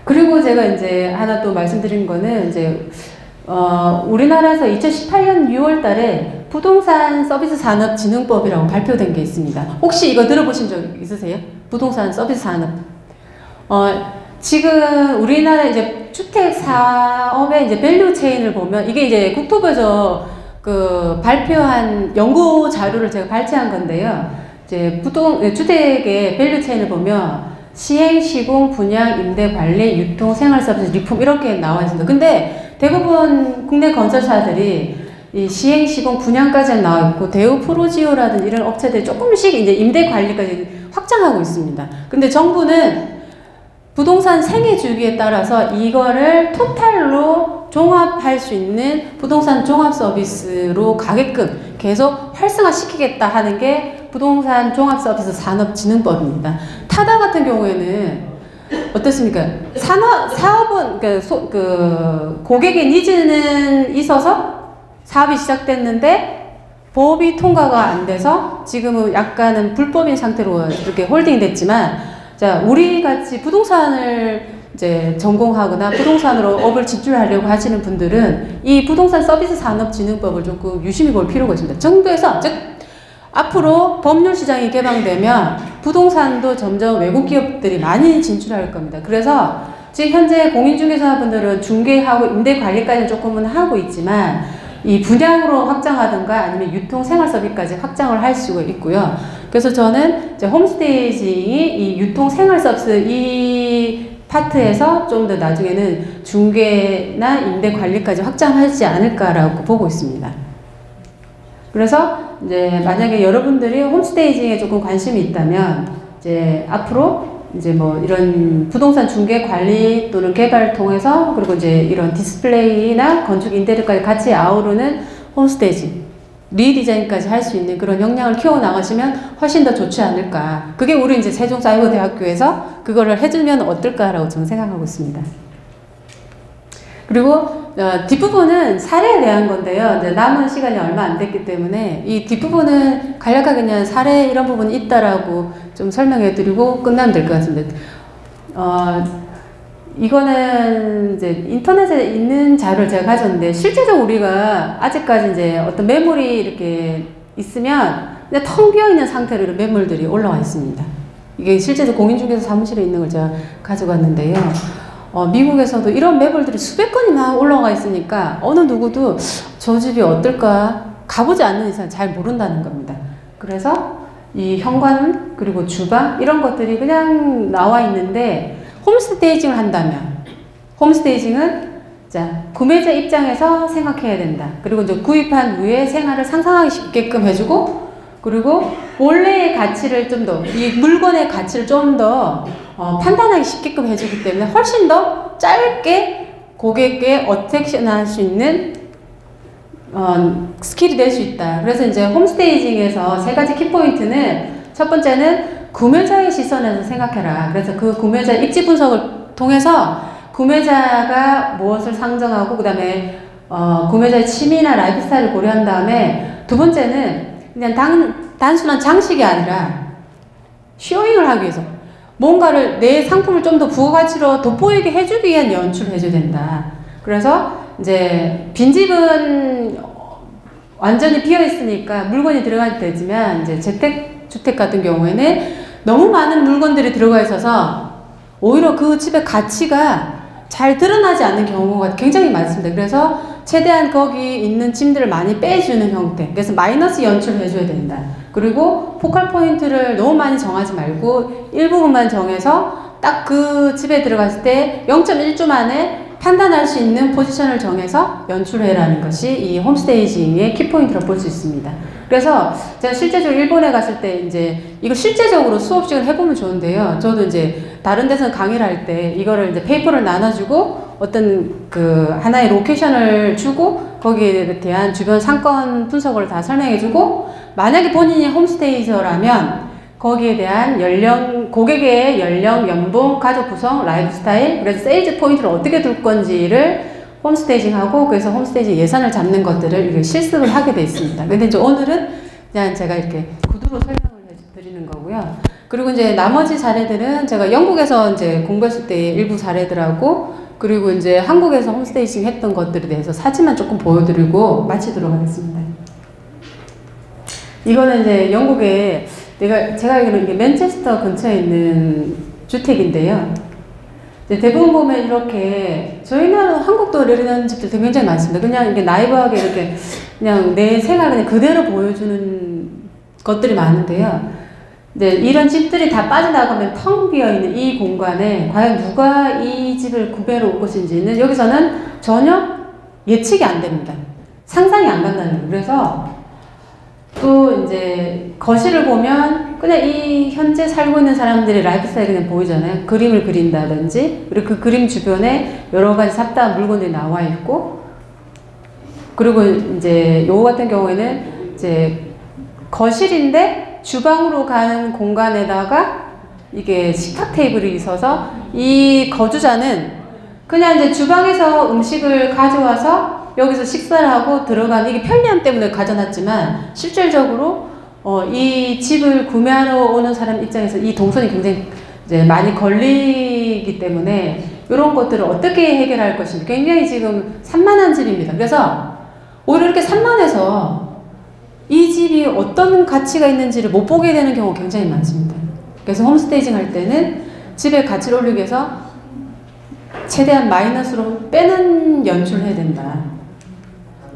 그리고 제가 이제 하나 또 말씀드린 거는 이제 우리나라에서 2018년 6월 달에 부동산 서비스 산업 진흥법이라고 발표된 게 있습니다. 혹시 이거 들어보신 적 있으세요? 부동산 서비스 산업. 지금 우리나라 이제 주택 사업의 이제 밸류 체인을 보면, 이게 이제 국토부에서 그 발표한 연구 자료를 제가 발췌한 건데요. 이제 주택의 밸류 체인을 보면 시행, 시공, 분양, 임대, 관리, 유통, 생활 서비스, 리폼 이렇게 나와 있습니다. 근데 대부분 국내 건설사들이 이 시행, 시공, 분양까지는 나와 있고 대우 프로지오라든지 이런 업체들이 조금씩 이제 임대 관리까지 확장하고 있습니다. 근데 정부는 부동산 생애 주기에 따라서 이거를 토탈로 종합할 수 있는 부동산 종합 서비스로 가게끔 계속 활성화시키겠다 하는 게 부동산 종합 서비스 산업진흥법입니다. 타다 같은 경우에는 어떻습니까? 사업은 고객의 니즈는 있어서 사업이 시작됐는데 법이 통과가 안 돼서 지금은 약간은 불법인 상태로 이렇게 홀딩이 됐지만, 자, 우리 같이 부동산을 이제 전공하거나 부동산으로 업을 진출하려고 하시는 분들은 이 부동산 서비스 산업진흥법을 조금 유심히 볼 필요가 있습니다. 정부에서, 즉 앞으로 법률 시장이 개방되면 부동산도 점점 외국 기업들이 많이 진출할 겁니다. 그래서 지금 현재 공인중개사분들은 중개하고 임대 관리까지 조금은 하고 있지만 이 분양으로 확장하든가 아니면 유통 생활 서비스까지 확장을 할 수가 있고요. 그래서 저는 이제 홈스테이징이 이 유통 생활 서비스 이 파트에서 좀 더 나중에는 중개나 임대 관리까지 확장하지 않을까라고 보고 있습니다. 그래서 이제 만약에 여러분들이 홈스테이징에 조금 관심이 있다면 이제 앞으로 이제 뭐 이런 부동산 중개 관리 또는 개발 통해서 그리고 이제 이런 디스플레이나 건축 인테리어까지 같이 아우르는 홈스테이징, 리디자인까지 할 수 있는 그런 역량을 키워 나가시면 훨씬 더 좋지 않을까. 그게 우리 이제 세종사이버대학교에서 그거를 해주면 어떨까라고 저는 생각하고 있습니다. 그리고 뒷부분은 사례에 대한 건데요. 이제 남은 시간이 얼마 안 됐기 때문에 이 뒷부분은 간략하게 그냥 사례 이런 부분이 있다라고 좀 설명해 드리고 끝나면 될 것 같은데, 이거는 이제 인터넷에 있는 자료를 제가 가졌는데, 실제적으로 우리가 아직까지 이제 어떤 매물이 이렇게 있으면 그냥 텅 비어 있는 상태로 이런 매물들이 올라와 있습니다. 이게 실제로 공인중개사 사무실에 있는 걸 제가 가져갔는데요. 미국에서도 이런 매물들이 수백 건이나 올라가 있으니까 어느 누구도 저 집이 어떨까 가보지 않는 이상 잘 모른다는 겁니다. 그래서 이 현관 그리고 주방 이런 것들이 그냥 나와 있는데, 홈스테이징을 한다면 홈스테이징은 자 구매자 입장에서 생각해야 된다. 그리고 이제 구입한 후에 생활을 상상하기 쉽게끔 해주고, 그리고 원래의 가치를 좀 더, 이 물건의 가치를 좀 더 판단하기 쉽게끔 해주기 때문에 훨씬 더 짧게 고객에게 어택션 할 수 있는 스킬이 될 수 있다. 그래서 이제 홈스테이징에서 세 가지 키포인트는, 첫 번째는 구매자의 시선에서 생각해라. 그래서 그 구매자 입지 분석을 통해서 구매자가 무엇을 상정하고, 그 다음에 구매자의 취미나 라이프 스타일을 고려한 다음에, 두 번째는 그냥 단순한 장식이 아니라 쇼잉을 하기 위해서 뭔가를 내 상품을 좀 더 부가가치로 돋보이게 해주기 위한 연출을 해줘야 된다. 그래서 이제 빈집은 완전히 비어 있으니까 물건이 들어갈 때지만, 이제 주택 같은 경우에는 너무 많은 물건들이 들어가 있어서 오히려 그 집의 가치가 잘 드러나지 않는 경우가 굉장히 많습니다. 그래서 최대한 거기 있는 짐들을 많이 빼주는 형태. 그래서 마이너스 연출을 해줘야 된다. 그리고 포컬 포인트를 너무 많이 정하지 말고 일부분만 정해서 딱 그 집에 들어갔을 때 0.1주 만에 판단할 수 있는 포지션을 정해서 연출해라는 것이 이 홈스테이징의 키포인트라고 볼 수 있습니다. 그래서 제가 실제적으로 일본에 갔을 때 이제 이거 실제적으로 수업식을 해보면 좋은데요. 저도 이제 다른 데서 강의를 할 때 이거를 이제 페이퍼를 나눠주고 어떤 그 하나의 로케이션을 주고 거기에 대한 주변 상권 분석을 다 설명해주고, 만약에 본인이 홈스테이저라면 거기에 대한 연령, 고객의 연령, 연봉, 가족 구성, 라이프 스타일, 그래서 세일즈 포인트를 어떻게 둘 건지를 홈스테이징하고, 그래서 홈스테이징 예산을 잡는 것들을 실습을 하게 되어 있습니다. 근데 이제 오늘은 그냥 제가 이렇게 구두로 설명을 해드리는 거고요. 그리고 이제 나머지 사례들은 제가 영국에서 이제 공부했을 때 일부 사례들하고, 그리고 이제 한국에서 홈스테이징 했던 것들에 대해서 사진만 조금 보여드리고 마치도록 하겠습니다. 이거는 이제 영국에 제가 알기로는 이게 맨체스터 근처에 있는 주택인데요. 대부분 보면 이렇게, 저희는 한국도 이런 집들 굉장히 많습니다. 그냥 이게 나이브하게 이렇게 그냥 내 생활 그냥 그대로 보여주는 것들이 많은데요. 이제 이런 집들이 다 빠져나가면 텅 비어있는 이 공간에 과연 누가 이 집을 구매로 올 것인지는 여기서는 전혀 예측이 안 됩니다. 상상이 안 간다는 거예요. 그래서 또 이제 거실을 보면 그냥 이 현재 살고 있는 사람들의 라이프 스타일이 그냥 보이잖아요. 그림을 그린다든지, 그리고 그 그림 주변에 여러 가지 잡다한 물건들이 나와 있고, 그리고 이제 요거 같은 경우에는 이제 거실인데 주방으로 가는 공간에다가 이게 식탁 테이블이 있어서 이 거주자는 그냥 이제 주방에서 음식을 가져와서 여기서 식사를 하고 들어가는, 이게 편리함 때문에 가져놨지만 실질적으로 이 집을 구매하러 오는 사람 입장에서 이 동선이 굉장히 이제 많이 걸리기 때문에 이런 것들을 어떻게 해결할 것인지 굉장히 지금 산만한 집입니다. 그래서 오히려 이렇게 산만해서 이 집이 어떤 가치가 있는지를 못 보게 되는 경우가 굉장히 많습니다. 그래서 홈스테이징 할 때는 집의 가치를 올리기 위해서 최대한 마이너스로 빼는 연출을 해야 된다.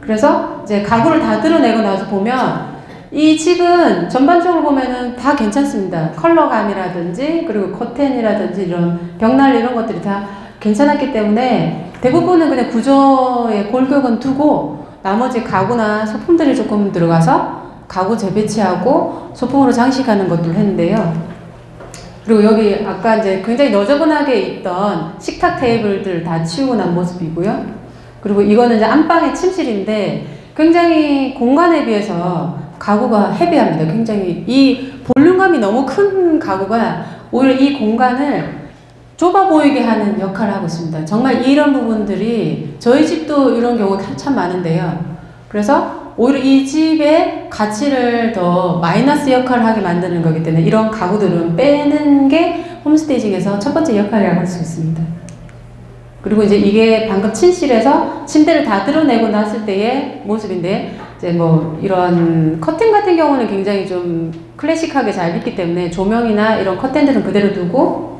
그래서 이제 가구를 다 드러내고 나서 보면 이 집은 전반적으로 보면은 다 괜찮습니다. 컬러감이라든지 그리고 커튼이라든지 이런 벽날 이런 것들이 다 괜찮았기 때문에 대부분은 그냥 구조의 골격은 두고 나머지 가구나 소품들이 조금 들어가서 가구 재배치하고 소품으로 장식하는 것들을 했는데요. 그리고 여기 아까 이제 굉장히 너저분하게 있던 식탁 테이블들 다 치우고 난 모습이고요. 그리고 이거는 이제 안방의 침실인데 굉장히 공간에 비해서 가구가 헤비합니다. 굉장히 이 볼륨감이 너무 큰 가구가 오히려 이 공간을 좁아 보이게 하는 역할을 하고 있습니다. 정말 이런 부분들이 저희 집도 이런 경우가 참 많은데요. 그래서 오히려 이 집의 가치를 더 마이너스 역할을 하게 만드는 거기 때문에 이런 가구들은 빼는 게 홈스테이징에서 첫 번째 역할이라고 할 수 있습니다. 그리고 이제 이게 방금 침실에서 침대를 다 드러내고 났을 때의 모습인데 이제 뭐 이런 커튼 같은 경우는 굉장히 좀 클래식하게 잘 있기 때문에 조명이나 이런 커튼들은 그대로 두고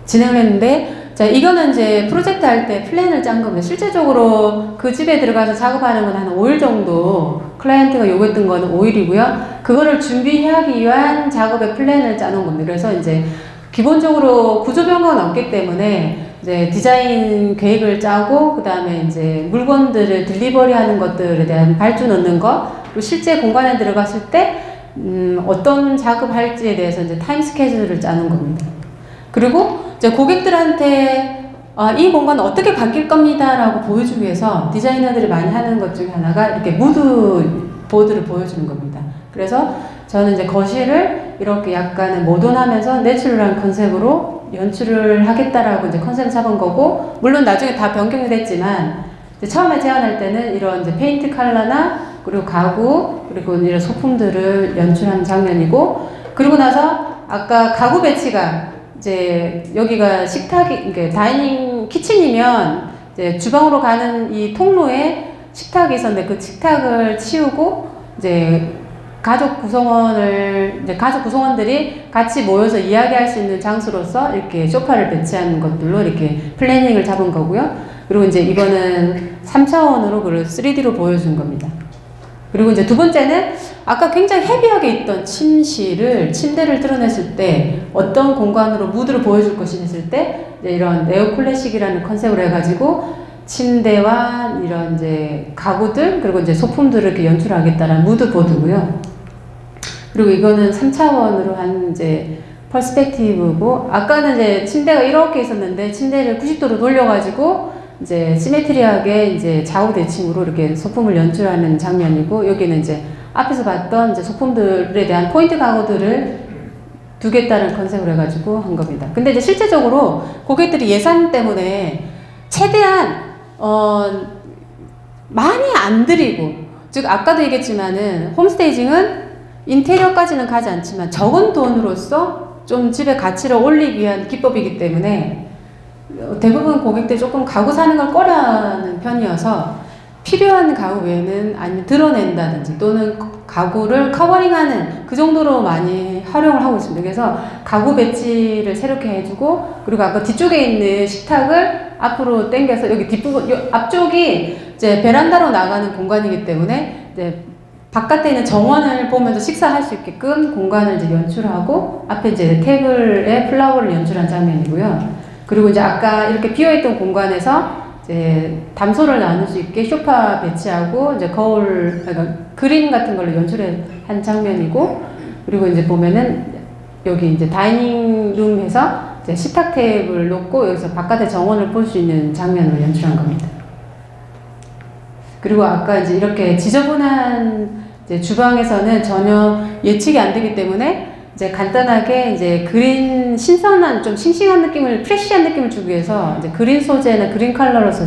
진행을 했는데 자 이거는 이제 프로젝트 할 때 플랜을 짠 겁니다. 실제적으로 그 집에 들어가서 작업하는 건 한 5일 정도 클라이언트가 요구했던 거는 5일이고요. 그거를 준비하기 위한 작업의 플랜을 짜놓은 겁니다. 그래서 이제 기본적으로 구조 변경은 없기 때문에 이제 디자인 계획을 짜고 그 다음에 이제 물건들을 딜리버리 하는 것들에 대한 발주 넣는 거 그리고 실제 공간에 들어갔을 때 어떤 작업할지에 대해서 이제 타임 스케줄을 짜는 겁니다. 그리고 이제 고객들한테 이 공간은 어떻게 바뀔 겁니다 라고 보여주기 위해서 디자이너들이 많이 하는 것 중에 하나가 이렇게 무드 보드를 보여주는 겁니다. 그래서 저는 이제 거실을 이렇게 약간의 모던하면서 내추럴한 컨셉으로 연출을 하겠다라고 이제 컨셉을 잡은 거고, 물론 나중에 다 변경이 됐지만 이제 처음에 제안할 때는 이런 이제 페인트 컬러나 그리고 가구 그리고 이런 소품들을 연출한 장면이고, 그리고 나서 아까 가구 배치가 이제 여기가 식탁이 이게 다이닝 키친이면 이제 주방으로 가는 이 통로에 식탁이 있었는데 그 식탁을 치우고 이제 가족 구성원들이 같이 모여서 이야기할 수 있는 장소로서 이렇게 소파를 배치하는 것들로 이렇게 플래닝을 잡은 거고요. 그리고 이제 이거는 3차원으로 그걸 3D로 보여준 겁니다. 그리고 이제 두 번째는 아까 굉장히 헤비하게 있던 침대를 드러냈을 때 어떤 공간으로 무드를 보여줄 것이 했을 때 이제 이런 네오클래식이라는 컨셉으로 해가지고 침대와 이런 이제 가구들 그리고 이제 소품들을 이렇게 연출하겠다라는 무드보드고요. 그리고 이거는 3차원으로 한 이제 퍼스펙티브고, 아까는 이제 침대가 이렇게 있었는데 침대를 90도로 돌려가지고 이제 시메트리하게 이제 좌우 대칭으로 이렇게 소품을 연출하는 장면이고, 여기는 이제 앞에서 봤던 이제 소품들에 대한 포인트 가구들을 두겠다는 컨셉으로 해가지고 한 겁니다. 근데 이제 실제적으로 고객들이 예산 때문에 최대한 많이 안 들이고, 즉 아까도 얘기했지만은 홈스테이징은 인테리어까지는 가지 않지만 적은 돈으로서 좀 집의 가치를 올리기 위한 기법이기 때문에 대부분 고객들이 조금 가구 사는 걸 꺼려하는 편이어서 필요한 가구 외에는 아니면 드러낸다든지 또는 가구를 커버링하는 그 정도로 많이 활용을 하고 있습니다. 그래서 가구 배치를 새롭게 해주고, 그리고 아까 뒤쪽에 있는 식탁을 앞으로 당겨서 여기 뒷부분, 앞쪽이 이제 베란다로 나가는 공간이기 때문에 이제 바깥에 있는 정원을 보면서 식사할 수 있게끔 공간을 이제 연출하고, 앞에 이제 테이블에 플라워를 연출한 장면이고요. 그리고 이제 아까 이렇게 비어있던 공간에서 이제 담소를 나눌 수 있게 소파 배치하고 이제 그러니까 그림 같은 걸로 연출한 장면이고, 그리고 이제 보면은 여기 이제 다이닝룸에서 이제 식탁 테이블을 놓고 여기서 바깥의 정원을 볼 수 있는 장면으로 연출한 겁니다. 그리고 아까 이제 이렇게 지저분한 이제 주방에서는 전혀 예측이 안 되기 때문에 이제 간단하게 이제 그린 신선한 좀 싱싱한 느낌을 프레시한 느낌을 주기 위해서 이제 그린 소재나 그린 컬러로서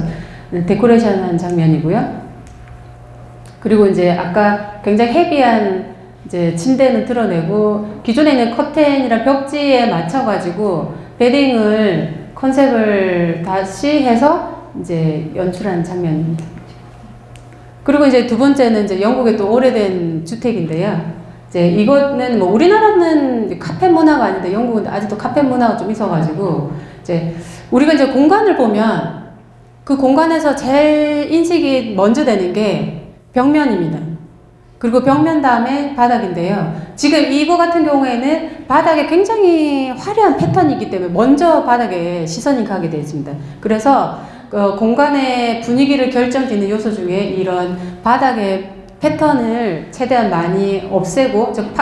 데코레이션한 장면이고요. 그리고 이제 아까 굉장히 헤비한 이제 침대는 드러내고 기존에 있는 커튼이랑 벽지에 맞춰가지고 베딩을 컨셉을 다시 해서 이제 연출한 장면입니다. 그리고 이제 두 번째는 이제 영국의 또 오래된 주택인데요. 이제 이거는 뭐 우리나라는 카펫 문화가 아닌데 영국은 아직도 카펫 문화가 좀 있어가지고 이제 우리가 이제 공간을 보면 그 공간에서 제일 인식이 먼저 되는 게 벽면입니다. 그리고 벽면 다음에 바닥인데요. 지금 이거 같은 경우에는 바닥에 굉장히 화려한 패턴이기 때문에 먼저 바닥에 시선이 가게 되어 있습니다. 그래서 공간의 분위기를 결정짓는 요소 중에 이런 바닥의 패턴을 최대한 많이 없애고, 즉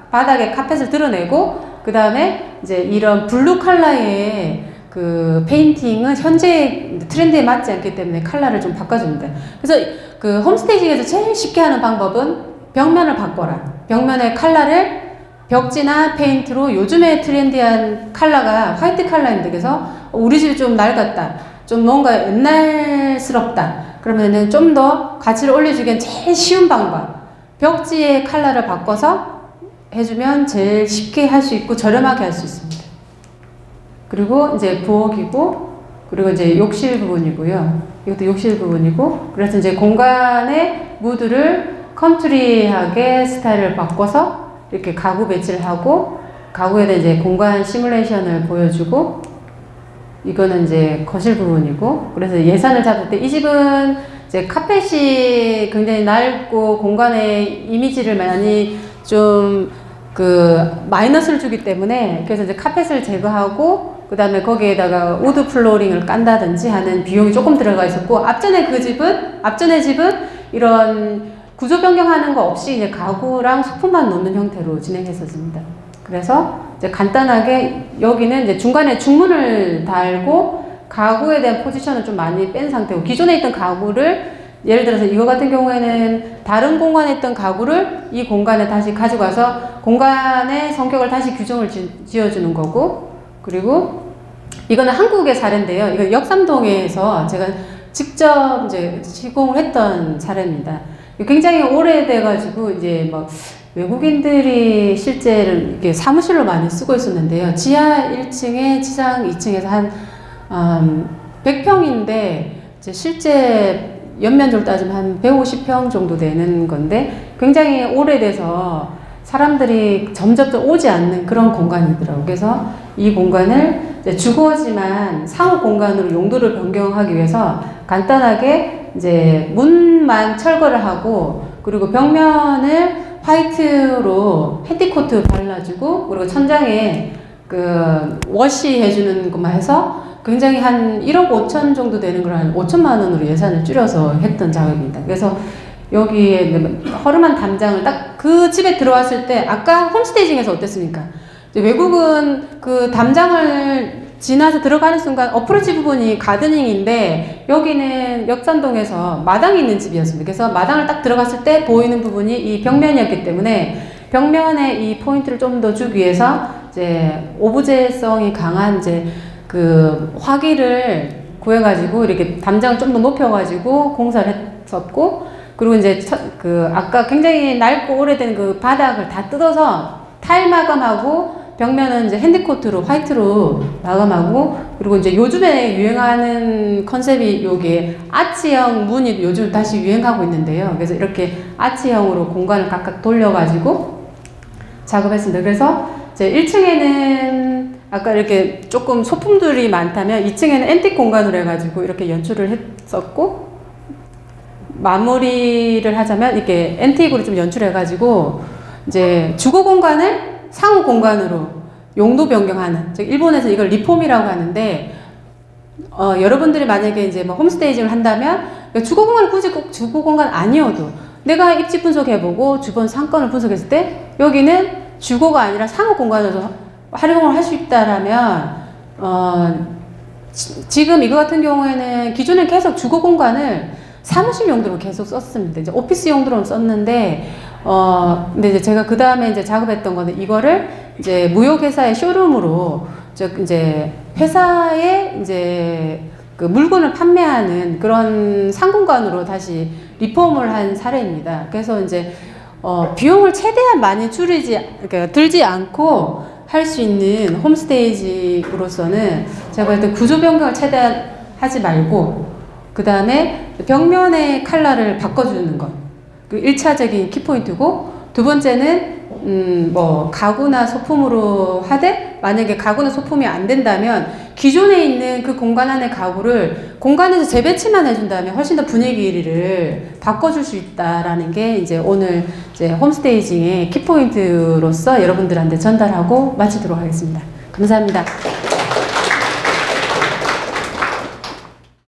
바닥에 카펫을 드러내고, 그 다음에 이제 이런 블루 컬러의 그 페인팅은 현재 트렌드에 맞지 않기 때문에 컬러를 좀 바꿔줍니다. 그래서 그 홈스테이징에서 제일 쉽게 하는 방법은 벽면을 바꿔라. 벽면의 컬러를 벽지나 페인트로, 요즘에 트렌디한 컬러가 화이트 컬러인데, 그래서 우리 집이 좀 낡았다, 좀 뭔가 옛날스럽다, 그러면은 좀 더 가치를 올려주기엔 제일 쉬운 방법, 벽지의 컬러를 바꿔서 해주면 제일 쉽게 할 수 있고 저렴하게 할 수 있습니다. 그리고 이제 부엌이고, 그리고 이제 욕실 부분이고요. 이것도 욕실 부분이고, 그래서 이제 공간의 무드를 컨트리하게 스타일을 바꿔서 이렇게 가구 배치를 하고, 가구에 대한 이제 공간 시뮬레이션을 보여주고, 이거는 이제 거실 부분이고, 그래서 예산을 잡을 때 이 집은 이제 카펫이 굉장히 낡고 공간에 이미지를 많이 좀 마이너스를 주기 때문에, 그래서 이제 카펫을 제거하고 그 다음에 거기에다가 우드 플로링을 깐다든지 하는 비용이 조금 들어가 있었고, 앞전의 집은 이런 구조 변경하는 거 없이 이제 가구랑 소품만 놓는 형태로 진행했었습니다. 그래서 이제 간단하게 여기는 이제 중간에 중문을 달고 가구에 대한 포지션을 좀 많이 뺀 상태고, 기존에 있던 가구를 예를 들어서 이거 같은 경우에는 다른 공간에 있던 가구를 이 공간에 다시 가져가서 공간의 성격을 다시 규정을 지어주는 거고, 그리고 이거는 한국의 사례인데요. 이건 역삼동에서 제가 직접 이제 시공을 했던 사례입니다. 굉장히 오래돼가지고 이제 막 외국인들이 실제로 이렇게 사무실로 많이 쓰고 있었는데요. 지하 1층에 지상 2층에서 한 100평인데 이제 실제 연면적으로 따지면 한 150평 정도 되는 건데, 굉장히 오래돼서 사람들이 점점 오지 않는 그런 공간이더라고요. 그래서 이 공간을 이제 주거지만 상호 공간으로 용도를 변경하기 위해서 간단하게 이제 문만 철거를 하고, 그리고 벽면을 화이트로 핸디코트 발라주고, 그리고 천장에 그 워시 해주는 것만 해서 굉장히 한 1억 5천 정도 되는 걸 한 5천만 원으로 예산을 줄여서 했던 작업입니다. 그래서 여기에 허름한 담장을 딱 그 집에 들어왔을 때, 아까 홈스테이징에서 어땠습니까? 외국은 그 담장을 지나서 들어가는 순간 어프로치 부분이 가드닝인데, 여기는 역삼동에서 마당이 있는 집이었습니다. 그래서 마당을 딱 들어갔을 때 보이는 부분이 이 벽면이었기 때문에, 벽면에 이 포인트를 좀 더 주기 위해서 이제 오브제성이 강한 이제 그 화기를 구해가지고 이렇게 담장을 좀 더 높여가지고 공사를 했었고, 그리고 이제 아까 굉장히 낡고 오래된 그 바닥을 다 뜯어서 타일 마감하고, 벽면은 이제 핸디코트로 화이트로 마감하고, 그리고 이제 요즘에 유행하는 컨셉이 요게 아치형 문이 요즘 다시 유행하고 있는데요. 그래서 이렇게 아치형으로 공간을 각각 돌려가지고 작업했습니다. 그래서 이제 1층에는 아까 이렇게 조금 소품들이 많다면 2층에는 앤틱 공간으로 해가지고 이렇게 연출을 했었고, 마무리를 하자면 이렇게 앤틱으로 좀 연출해가지고 이제 주거 공간을 상호 공간으로 용도 변경하는, 즉 일본에서 이걸 리폼이라고 하는데, 여러분들이 만약에 이제 뭐 홈스테이징을 한다면 주거 공간이 굳이 꼭 주거 공간 아니어도 내가 입지 분석해보고 주변 상권을 분석했을 때 여기는 주거가 아니라 상호 공간으로 활용을 할 수 있다라면, 지금 이거 같은 경우에는 기존에 계속 주거 공간을 사무실 용도로 계속 썼습니다. 이제 오피스 용도로 썼는데, 근데 이제 제가 그 다음에 이제 작업했던 거는 이거를 이제 무역회사의 쇼룸으로, 즉 이제 회사에 이제 그 물건을 판매하는 그런 상공간으로 다시 리폼을 한 사례입니다. 그래서 이제 비용을 최대한 많이 그러니까 들지 않고 할 수 있는 홈스테이지로서는 제가 볼 때 구조 변경을 최대한 하지 말고, 그 다음에 벽면의 컬러를 바꿔주는 것. 그 1차적인 키포인트고, 두 번째는 뭐 가구나 소품으로 하되 만약에 가구나 소품이 안 된다면 기존에 있는 그 공간 안의 가구를 공간에서 재배치만 해준다면 훨씬 더 분위기를 바꿔줄 수 있다라는 게 이제 오늘 이제 홈스테이징의 키포인트로서 여러분들한테 전달하고 마치도록 하겠습니다. 감사합니다.